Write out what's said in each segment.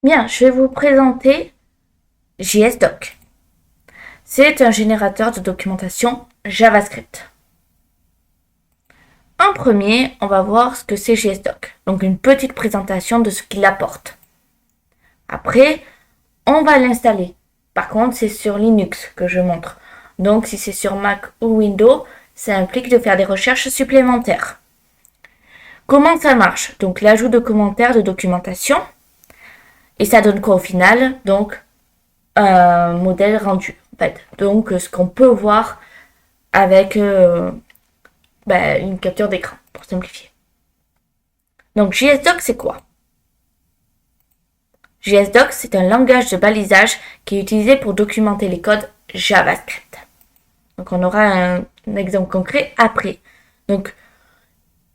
Bien, je vais vous présenter JSDoc. C'est un générateur de documentation JavaScript. En premier, on va voir ce que c'est JSDoc, donc une petite présentation de ce qu'il apporte. Après, on va l'installer. Par contre, c'est sur Linux que je montre. Donc, si c'est sur Mac ou Windows, ça implique de faire des recherches supplémentaires. Comment ça marche? Donc, l'ajout de commentaires de documentation. Et ça donne quoi au final? Donc, un modèle rendu. En fait. Donc, ce qu'on peut voir avec une capture d'écran, pour simplifier. Donc, JSDoc, c'est quoi? JSDoc, c'est un langage de balisage qui est utilisé pour documenter les codes JavaScript. Donc, on aura un exemple concret après. Donc,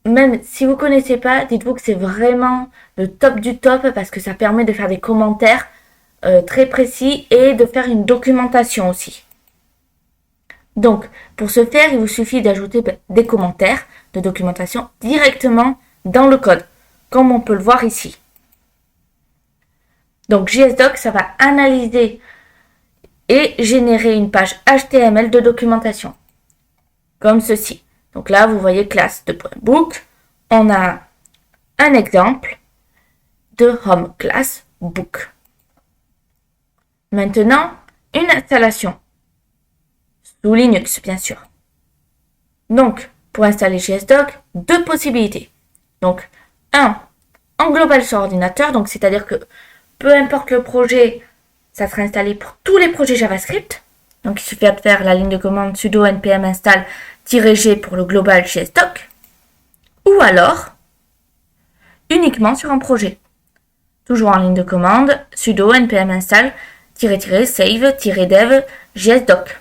même si vous ne connaissez pas, dites-vous que c'est vraiment le top du top parce que ça permet de faire des commentaires très précis et de faire une documentation aussi. Donc, pour ce faire, il vous suffit d'ajouter des commentaires de documentation directement dans le code, comme on peut le voir ici. Donc, JSDoc, ça va analyser et générer une page HTML de documentation, comme ceci. Donc là, vous voyez classe de .book. On a un exemple de home class book. Maintenant, une installation sous Linux, bien sûr. Donc, pour installer JSDoc, deux possibilités. Donc, en global sur ordinateur, donc c'est-à-dire que peu importe le projet, ça sera installé pour tous les projets JavaScript. Donc, il suffit de faire la ligne de commande sudo npm install-g pour le global JSDoc. Ou alors, uniquement sur un projet. Toujours en ligne de commande, sudo npm install-save-dev JSDoc.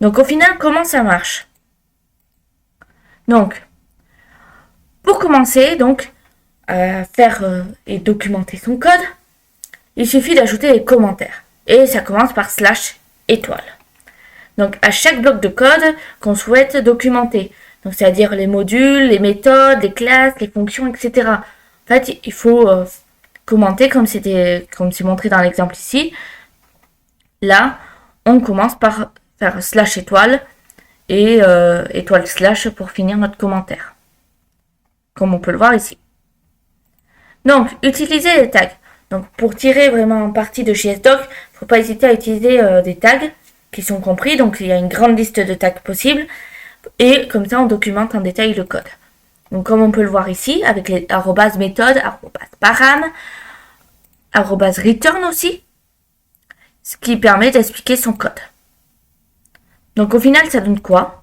Donc au final, comment ça marche? Donc, pour commencer, faire et documenter son code, il suffit d'ajouter les commentaires. Et ça commence par /étoile. Donc à chaque bloc de code qu'on souhaite documenter. Donc c'est-à-dire les modules, les méthodes, les classes, les fonctions, etc. En fait, il faut commenter comme c'est montré dans l'exemple ici. Là, on commence par faire /étoile et étoile / pour finir notre commentaire. Comme on peut le voir ici. Donc, utiliser les tags. Donc, pour tirer vraiment parti de JSDoc, il ne faut pas hésiter à utiliser des tags qui sont compris. Donc, il y a une grande liste de tags possibles. Et comme ça, on documente en détail le code. Donc, comme on peut le voir ici, avec les @méthode, @param, @return aussi, ce qui permet d'expliquer son code. Donc, au final, ça donne quoi?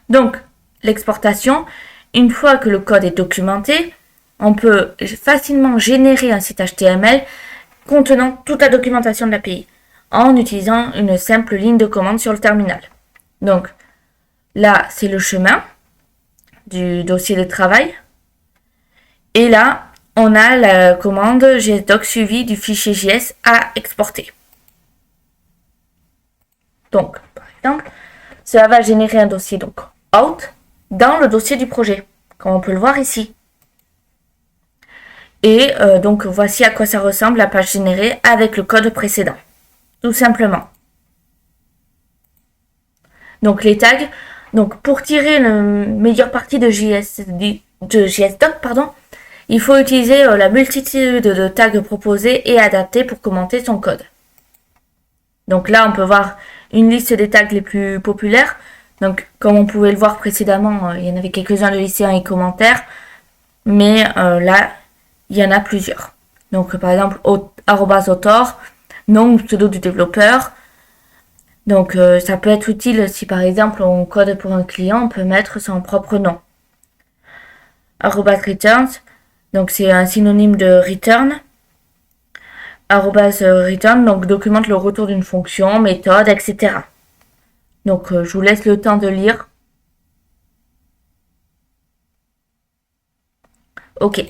Donc, l'exportation, une fois que le code est documenté, on peut facilement générer un site HTML contenant toute la documentation de l'API en utilisant une simple ligne de commande sur le terminal. Donc, là, c'est le chemin du dossier de travail. Et là, on a la commande JSDoc suivie du fichier JS à exporter. Donc, par exemple, cela va générer un dossier out dans le dossier du projet, comme on peut le voir ici. Et donc, voici à quoi ça ressemble la page générée avec le code précédent. Tout simplement. Donc, les tags. Donc, pour tirer la meilleure partie de JSDoc, il faut utiliser la multitude de tags proposés et adaptés pour commenter son code. Donc là, on peut voir une liste des tags les plus populaires. Donc, comme on pouvait le voir précédemment, il y en avait quelques-uns de lycéens et commentaires. Mais là, il y en a plusieurs. Donc, par exemple, @author, nom ou pseudo du développeur. Donc, ça peut être utile si, par exemple, on code pour un client, on peut mettre son propre nom. @returns, donc c'est un synonyme de return. @return, donc documente le retour d'une fonction, méthode, etc. Donc, je vous laisse le temps de lire. Ok.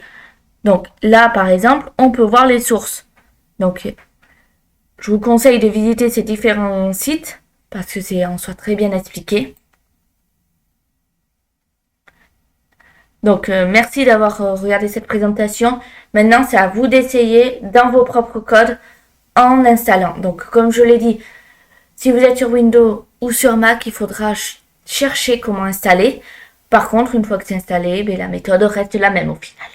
Donc là, par exemple, on peut voir les sources. Donc, je vous conseille de visiter ces différents sites parce que c'est en soi très bien expliqué. Donc, merci d'avoir regardé cette présentation. Maintenant, c'est à vous d'essayer dans vos propres codes en installant. Donc, comme je l'ai dit, si vous êtes sur Windows ou sur Mac, il faudra chercher comment installer. Par contre, une fois que c'est installé, la méthode reste la même au final.